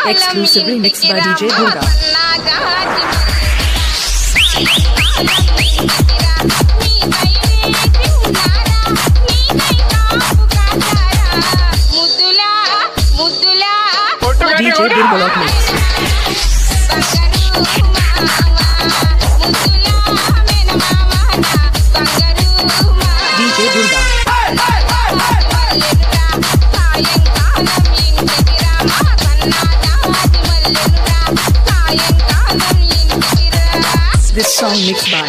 Exclusively mixed by DJ Durga. DJ Durga mix. DJ Durga. This song mixed by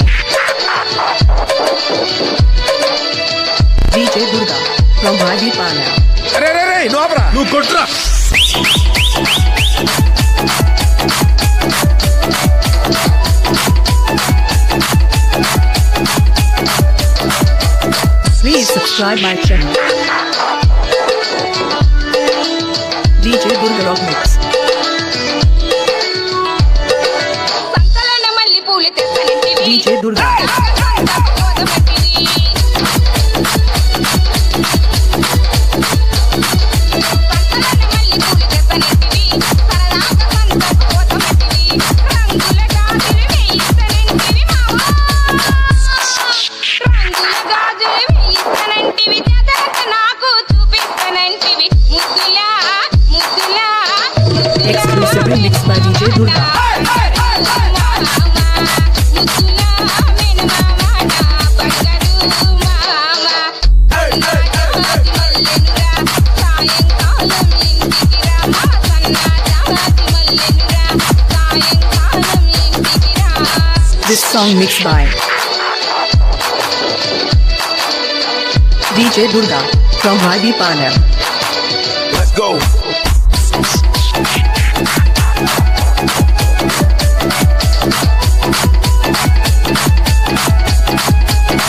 DJ Durga from Vadipana. Hey, no abra, no kontra. Please subscribe my channel. DJ Durga Rock Mix. DJ Durga. Exclusively mixed by DJ Durga. This song mixed by DJ Durga from Vadipana. Let's go.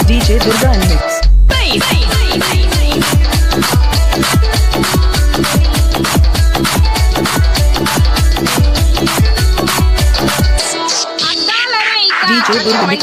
DJ Durga mix. DJ Durga mix.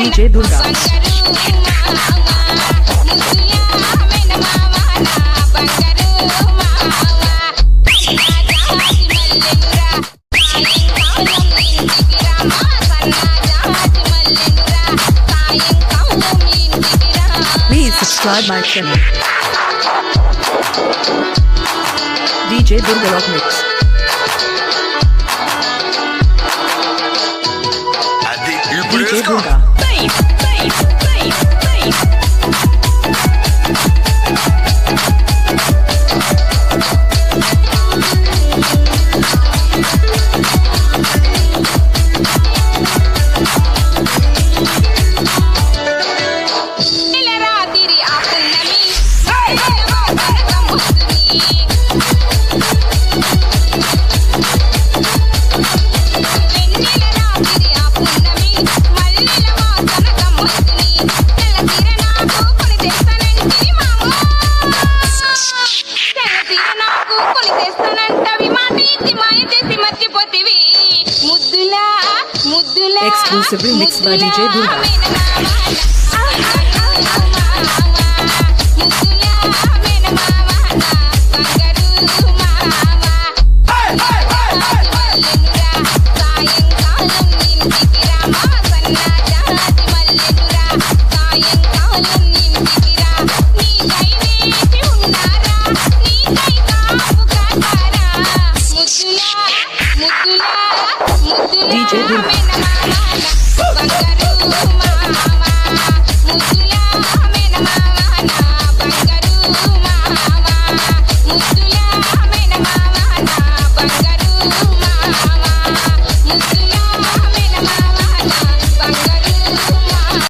DJ Durga. Please subscribe my channel. DJ Durga Rock Mix. DJ Durga. Exclusively mixed by DJ Durga. DJ Durga. Muslim